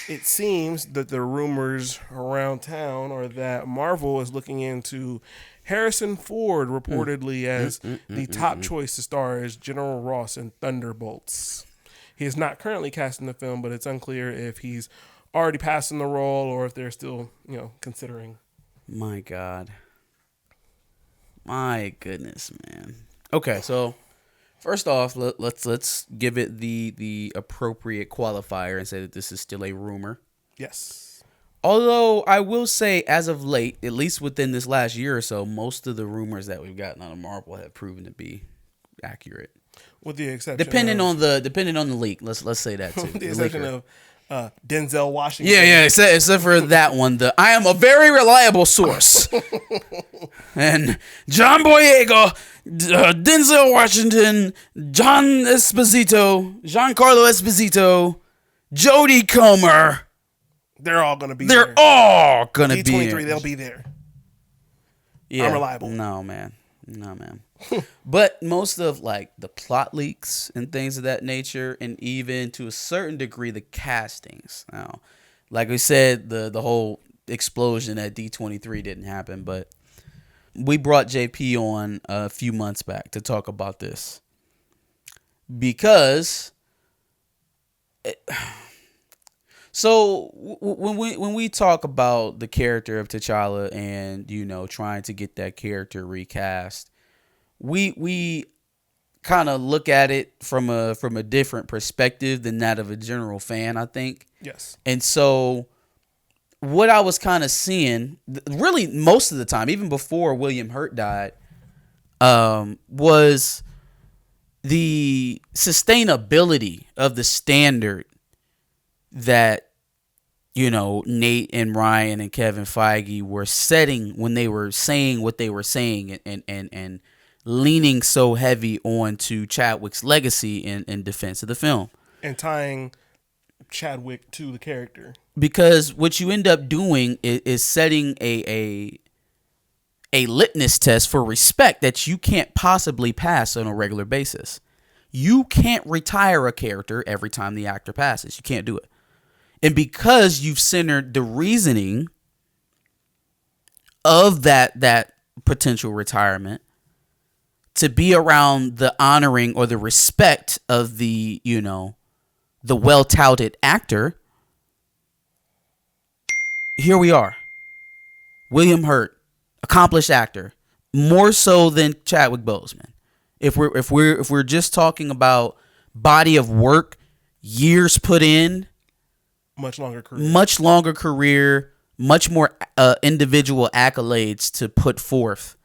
it seems that the rumors around town are that Marvel is looking into Harrison Ford reportedly as the top choice to star as General Ross in Thunderbolts. He is not currently cast in the film, but it's unclear if he's already passed in the role or if they're still, considering. My God. My goodness, man. Okay, so first off, let's give it the appropriate qualifier and say that this is still a rumor. Yes. Although I will say, as of late, at least within this last year or so, most of the rumors that we've gotten out of Marvel have proven to be accurate. With the exception depending on the leak. Let's say that too. The exception of Denzel Washington. Yeah, except for that one. I am a very reliable source. And John Boyega, Denzel Washington, Giancarlo Esposito, Jodie Comer. They're all going to be there. They're all going to be D23, they'll be there. Yeah. I'm reliable. No, man. But most of the plot leaks and things of that nature, and even to a certain degree the castings. Now, like we said, the whole explosion at D23 didn't happen, but we brought JP on a few months back to talk about this because so when we talk about the character of T'Challa and trying to get that character recast, we kind of look at it from a different perspective than that of a general fan, I think. Yes. And so what I was kind of seeing, really most of the time, even before William Hurt died, was the sustainability of the standard that Nate and Ryan and Kevin Feige were setting when they were saying what they were saying and leaning so heavy onto Chadwick's legacy in defense of the film. And tying Chadwick to the character. Because what you end up doing is setting a litmus test for respect that you can't possibly pass on a regular basis. You can't retire a character every time the actor passes. You can't do it. And because you've centered the reasoning of that potential retirement to be around the honoring or the respect of the well-touted actor, here we are. William Hurt, accomplished actor, more so than Chadwick Boseman. If we're just talking about body of work, years put in, much longer career, much more individual accolades to put forth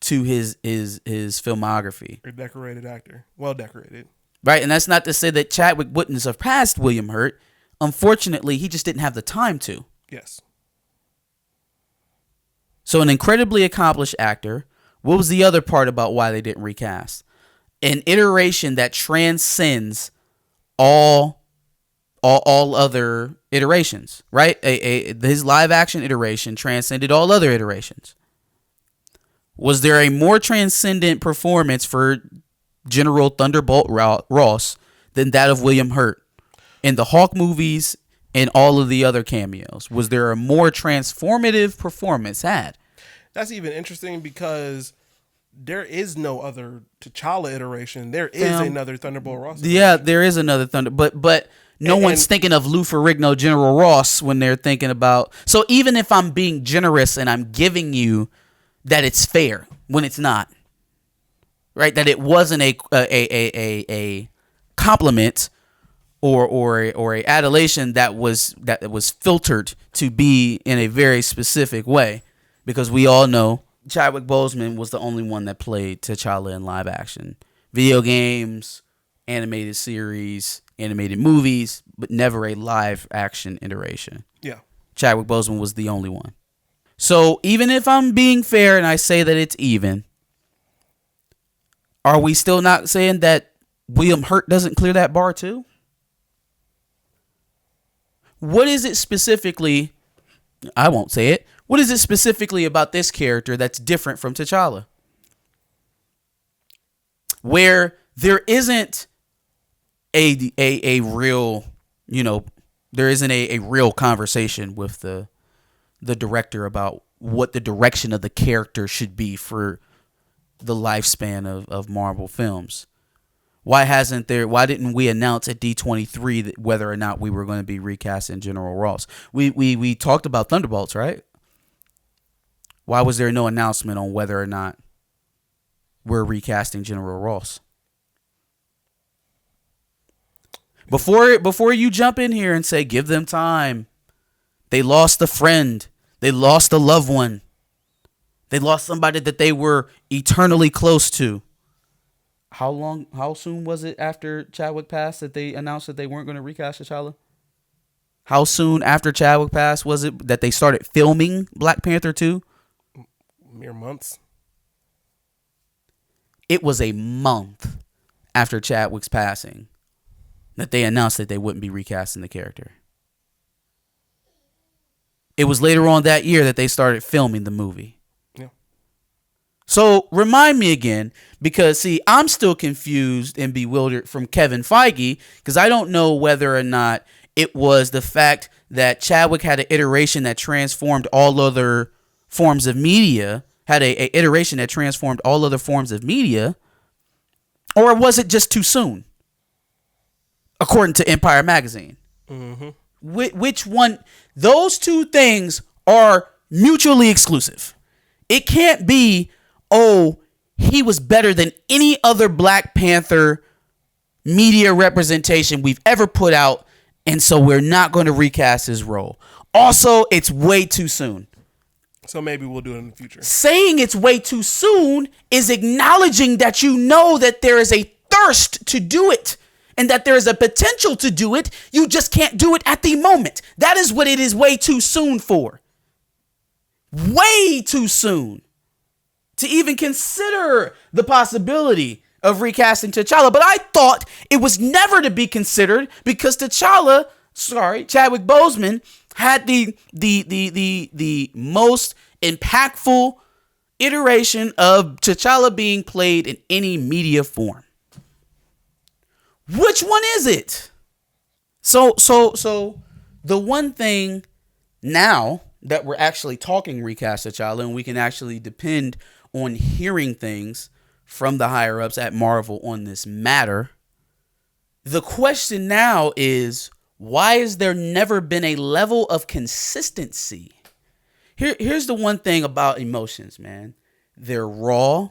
to his filmography. A decorated actor, well decorated. Right, and that's not to say that Chadwick wouldn't have surpassed William Hurt. Unfortunately, he just didn't have the time to. Yes. So an incredibly accomplished actor. What was the other part about why they didn't recast? An iteration that transcends all other iterations, right? His live action iteration transcended all other iterations. Was there a more transcendent performance for General Thunderbolt Ross than that of William Hurt in the Hawk movies and all of the other cameos? Was there a more transformative performance had? That's even interesting because there is no other T'Challa iteration. There is another Thunderbolt Ross iteration. Yeah, there is another but no one's thinking of Lou Ferrigno, General Ross when they're thinking about. So even if I'm being generous and I'm giving you that it's fair when it's not, right? That it wasn't a compliment or a adulation that was filtered to be in a very specific way, because we all know Chadwick Boseman was the only one that played T'Challa in live action, video games, animated series, animated movies, but never a live action iteration. Yeah. Chadwick Boseman was the only one. So even if I'm being fair and I say that it's even, are we still not saying that William Hurt doesn't clear that bar too? What is it specifically? I won't say it. What is it specifically about this character that's different from T'Challa? Where there isn't a real, There isn't a real conversation with the director about what the direction of the character should be for the lifespan of Marvel films. Why didn't we announce at D23 that whether or not we were going to be recasting General Ross? We talked about Thunderbolts, right? Why was there no announcement on whether or not we're recasting General Ross? Before you jump in here and say, give them time. They lost a friend. They lost a loved one. They lost somebody that they were eternally close to. How soon was it after Chadwick passed that they announced that they weren't going to recast Tchalla? How soon after Chadwick passed was it that they started filming Black Panther 2? Mere months. It was a month after Chadwick's passing that they announced that they wouldn't be recasting the character. It was later on that year that they started filming the movie. Yeah. So remind me again, because see, I'm still confused and bewildered from Kevin Feige, because I don't know whether or not it was the fact that Chadwick had an iteration that transformed all other forms of media, or was it just too soon? According to Empire Magazine. Mm-hmm. Which one? Those two things are mutually exclusive. It can't be, oh, he was better than any other Black Panther media representation we've ever put out, and so we're not going to recast his role. Also, it's way too soon. So maybe we'll do it in the future. Saying it's way too soon is acknowledging that you know that there is a thirst to do it and that there is a potential to do it. You just can't do it at the moment. That is what it is way too soon for. Way too soon to even consider the possibility of recasting T'Challa. But I thought it was never to be considered because Chadwick Boseman had the most impactful iteration of T'Challa being played in any media form. Which one is it? So the one thing now that we're actually talking recast T'Challa and we can actually depend on hearing things from the higher ups at Marvel on this matter. The question now is, why has there never been a level of consistency? Here's the one thing about emotions, man. They're raw.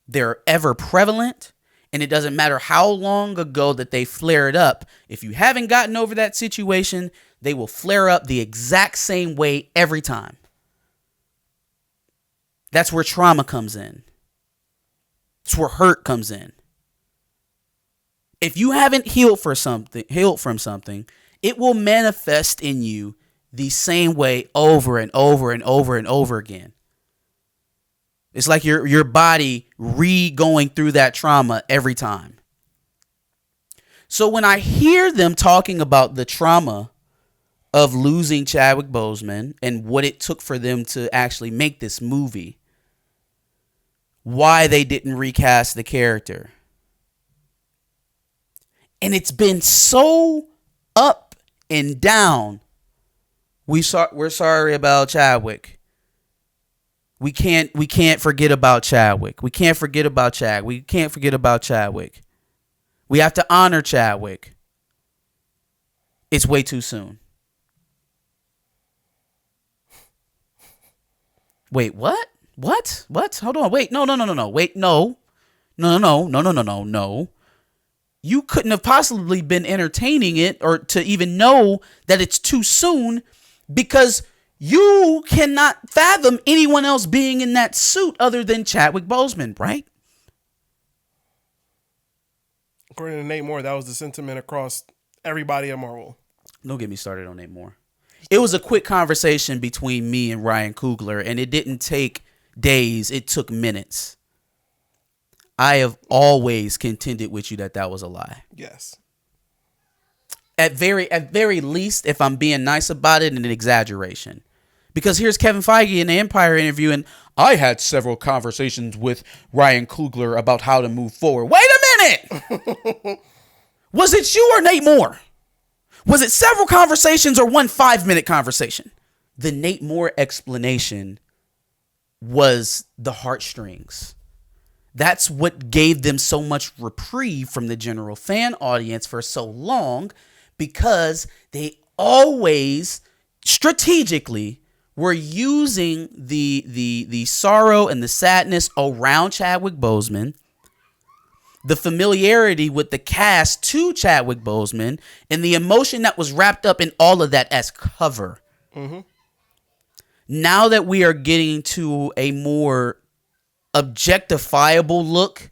They're ever prevalent. And it doesn't matter how long ago that they flared up. If you haven't gotten over that situation, they will flare up the exact same way every time. That's where trauma comes in. It's where hurt comes in. If you haven't healed from something, it will manifest in you the same way over and over and over and over again. It's like your body going through that trauma every time. So when I hear them talking about the trauma of losing Chadwick Boseman and what it took for them to actually make this movie, why they didn't recast the character. And it's been so up and down. We're sorry about Chadwick. We can't forget about Chadwick. We can't forget about Chadwick. We can't forget about Chadwick. We have to honor Chadwick. It's way too soon. Wait, what? What? Hold on. Wait, no. Wait, no. No. You couldn't have possibly been entertaining it or to even know that it's too soon because you cannot fathom anyone else being in that suit other than Chadwick Boseman, right? According to Nate Moore, that was the sentiment across everybody at Marvel. Don't get me started on Nate Moore. It was a quick conversation between me and Ryan Coogler, and it didn't take days. It took minutes. I have always contended with you that was a lie. Yes. At very least, if I'm being nice about it, an exaggeration. Because here's Kevin Feige in the Empire interview, and I had several conversations with Ryan Coogler about how to move forward. Wait a minute! Was it you or Nate Moore? Was it several conversations or one 5-minute conversation? The Nate Moore explanation was the heartstrings. That's what gave them so much reprieve from the general fan audience for so long, because they always strategically were using the sorrow and the sadness around Chadwick Boseman, the familiarity with the cast to Chadwick Boseman, and the emotion that was wrapped up in all of that as cover. Mm-hmm. Now that we are getting to a more objectifiable look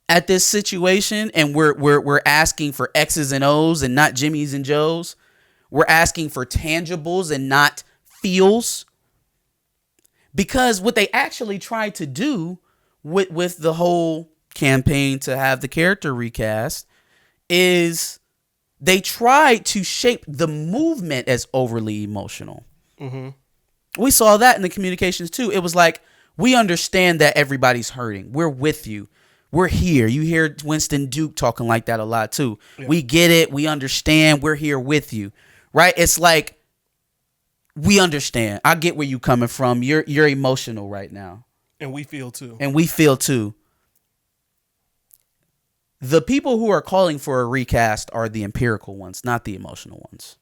at this situation, and we're asking for X's and O's and not Jimmy's and Joe's, we're asking for tangibles and not feels, because what they actually tried to do with the whole campaign to have the character recast is they tried to shape the movement as overly emotional. Mm-hmm. We saw that in the communications too. It was like, we understand that everybody's hurting. We're with you. We're here. You hear Winston Duke talking like that a lot too. Yeah. We get it. We understand. We're here with you. Right? It's like, we understand. I get where you coming from. You're emotional right now. And we feel too. The people who are calling for a recast are the empirical ones, not the emotional ones.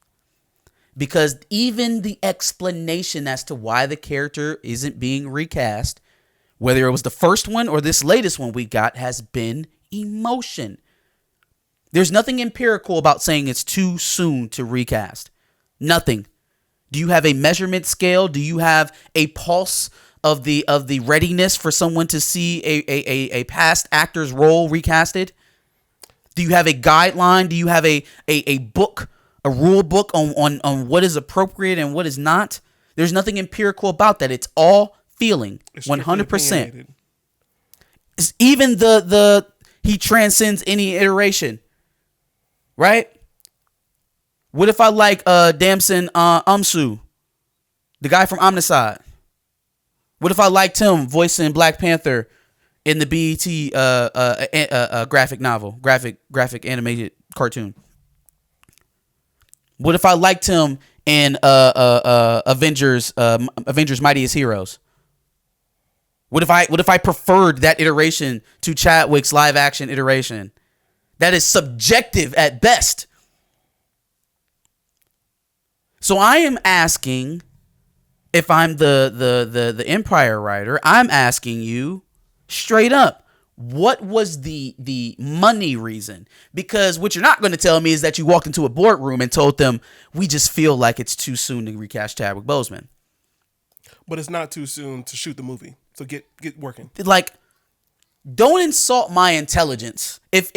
Because even the explanation as to why the character isn't being recast, whether it was the first one or this latest one we got, has been emotion. There's nothing empirical about saying it's too soon to recast. Nothing. Do you have a measurement scale? Do you have a pulse of the readiness for someone to see a past actor's role recasted? Do you have a guideline? Do you have a book, a rule book on what is appropriate and what is not? There's nothing empirical about that. It's all feeling, 100%. It's even the he transcends any iteration, right? What if I like Damson Umsu, the guy from Omnicide? What if I liked him voicing Black Panther in the BET graphic novel, graphic animated cartoon? What if I liked him in Avengers Mightiest Heroes? What if I preferred that iteration to Chadwick's live action iteration? That is subjective at best. So I am asking, if I'm the Empire writer, I'm asking you straight up, what was the money reason? Because what you're not going to tell me is that you walked into a boardroom and told them, we just feel like it's too soon to recast Chadwick Boseman. But it's not too soon to shoot the movie. So get working. Like, don't insult my intelligence. If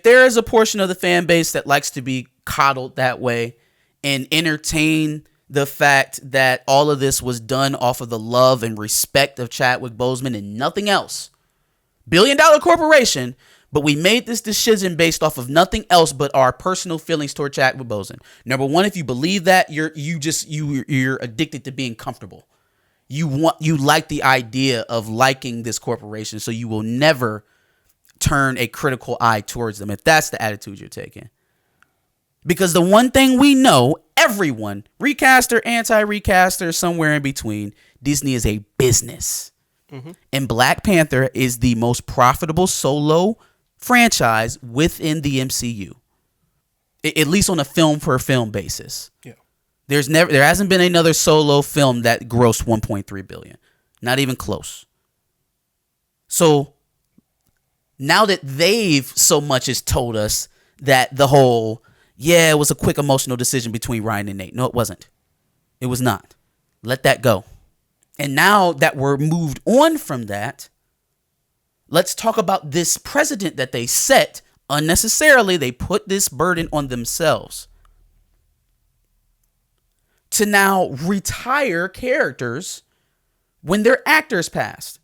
there is a portion of the fan base that likes to be coddled that way and entertain the fact that all of this was done off of the love and respect of Chadwick Boseman and nothing else, $1 billion corporation, but we made this decision based off of nothing else but our personal feelings toward Chadwick Boseman. Number one, if you believe that, you're addicted to being comfortable. You like the idea of liking this corporation, so you will never turn a critical eye towards them if that's the attitude you're taking. Because the one thing we know, everyone, recaster, anti-recaster, somewhere in between, Disney is a business. Mm-hmm. And Black Panther is the most profitable solo franchise within the MCU. At least on a film per film basis. Yeah. There hasn't been another solo film that grossed 1.3 billion. Not even close. So now that they've so much as told us that the whole, it was a quick emotional decision between Ryan and Nate. No, it wasn't. It was not. Let that go. And now that we're moved on from that, let's talk about this precedent that they set unnecessarily. They put this burden on themselves to now retire characters when their actors passed.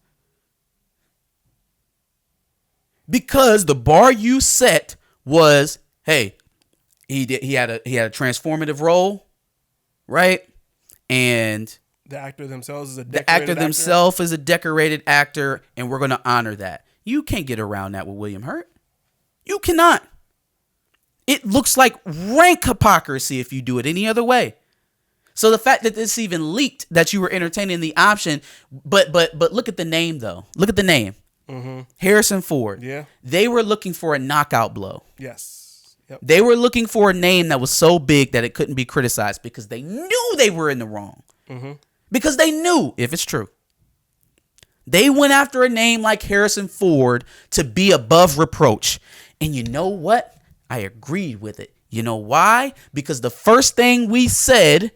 Because the bar you set was, hey, he had a transformative role, right? And the actor themselves is a decorated actor, and we're going to honor that. You can't get around that with William Hurt. You cannot. It looks like rank hypocrisy if you do it any other way. So the fact that this even leaked, that you were entertaining the option, but look at the name though. Look at the name. Mm-hmm. Harrison Ford. Yeah. They were looking for a knockout blow. Yes. Yep. They were looking for a name that was so big that it couldn't be criticized because they knew they were in the wrong. Mm-hmm. Because they knew, if it's true, they went after a name like Harrison Ford to be above reproach. And you know what? I agreed with it. You know why? Because the first thing we said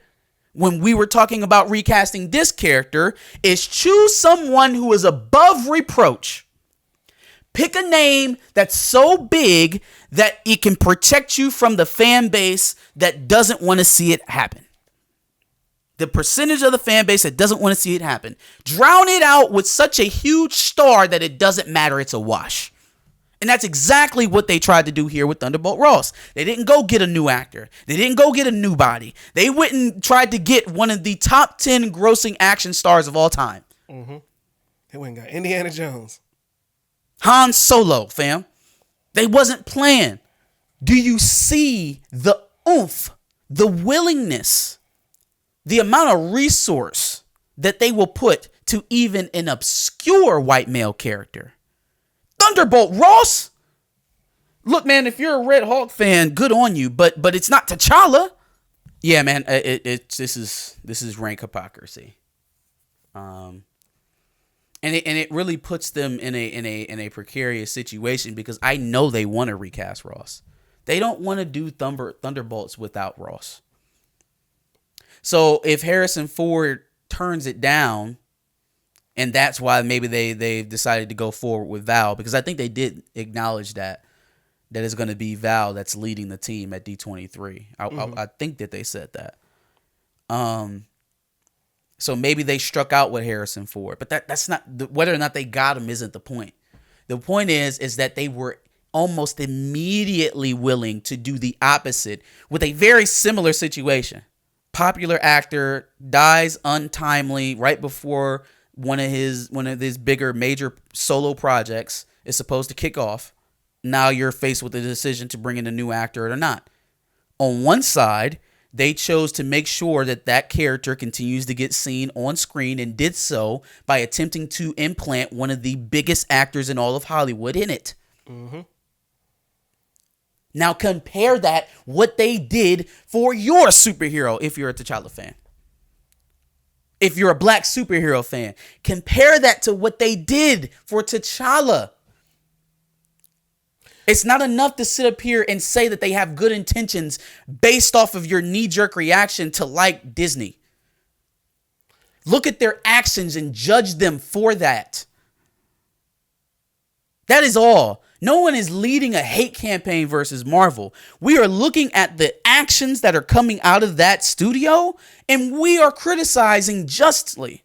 when we were talking about recasting this character is choose someone who is above reproach. Pick a name that's so big that it can protect you from the fan base that doesn't want to see it happen. The percentage of the fan base that doesn't want to see it happen. Drown it out with such a huge star that it doesn't matter. It's a wash. And that's exactly what they tried to do here with Thunderbolt Ross. They didn't go get a new actor. They didn't go get a new body. They went and tried to get one of the top 10 grossing action stars of all time. Mm-hmm. They went and got Indiana Jones. Han Solo, fam. They wasn't playing. Do you see the oomph, the willingness, the amount of resource that they will put to even an obscure white male character? Thunderbolt Ross. Look, man, if you're a Red Hawk fan, good on you, but it's not T'Challa. Yeah, man, this is rank hypocrisy. And it really puts them in a precarious situation because I know they want to recast Ross. They don't want to do Thunderbolts without Ross. So if Harrison Ford turns it down, and that's why maybe they decided to go forward with Val, because I think they did acknowledge that it's going to be Val that's leading the team at D23. I think that they said that. So maybe they struck out with Harrison Ford, but that's not whether or not they got him isn't the point. The point is that they were almost immediately willing to do the opposite with a very similar situation. Popular actor dies untimely right before one of his bigger major solo projects is supposed to kick off. Now you're faced with the decision to bring in a new actor or not. On one side, they chose to make sure that character continues to get seen on screen, and did so by attempting to implant one of the biggest actors in all of Hollywood in it. Mm-hmm. Now compare that what they did for your superhero if you're a T'Challa fan. If you're a black superhero fan, compare that to what they did for T'Challa. It's not enough to sit up here and say that they have good intentions based off of your knee-jerk reaction to like Disney. Look at their actions and judge them for that. That is all. No one is leading a hate campaign versus Marvel. We are looking at the actions that are coming out of that studio, and we are criticizing justly.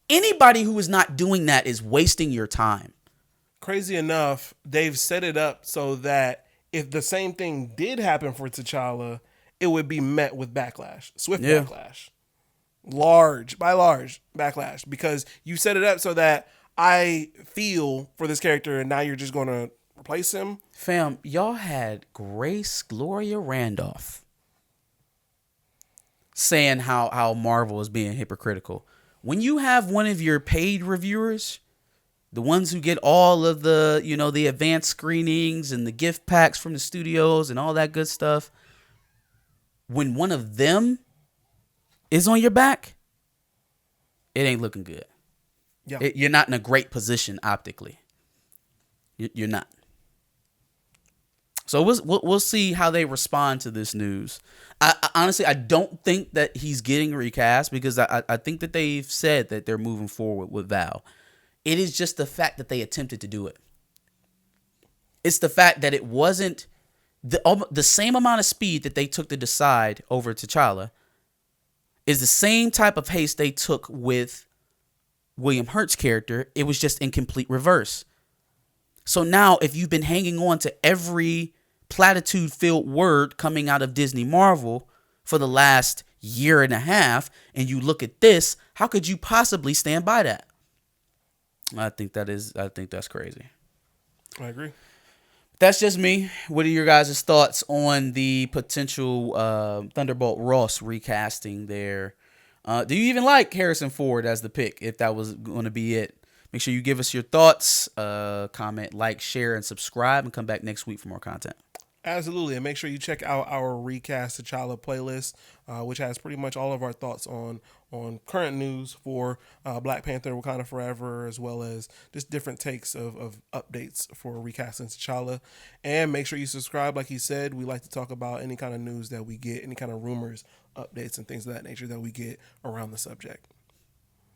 Anybody who is not doing that is wasting your time. Crazy enough, they've set it up so that if the same thing did happen for T'Challa, it would be met with backlash, swift backlash, large backlash, because you set it up so that I feel for this character, and now you're just going to replace him. Fam, y'all had Grace Gloria Randolph saying how Marvel is being hypocritical. When you have one of your paid reviewers, the ones who get all of the, the advanced screenings and the gift packs from the studios and all that good stuff, when one of them is on your back, it ain't looking good. Yeah. You're not in a great position optically. You're not. So we'll see how they respond to this news. I honestly don't think that he's getting recast, because I think that they've said that they're moving forward with Val. It is just the fact that they attempted to do it. It's the fact that it wasn't the same amount of speed that they took to decide over T'Challa is the same type of haste they took with William Hurt's character. It was just in complete reverse. So now if you've been hanging on to every platitude-filled word coming out of Disney Marvel for the last year and a half, and you look at this, how could you possibly stand by that? I think that's crazy. I agree. That's just me. What are your guys' thoughts on the potential Thunderbolt Ross recasting there? Do you even like Harrison Ford as the pick if that was going to be it? Make sure you give us your thoughts, comment, like, share, and subscribe, and come back next week for more content. Absolutely, and make sure you check out our Recast Tchalla playlist, which has pretty much all of our thoughts on current news for Black Panther, Wakanda Forever, as well as just different takes of updates for recasting T'Challa. And make sure you subscribe. Like he said, we like to talk about any kind of news that we get, any kind of rumors, updates, and things of that nature that we get around the subject.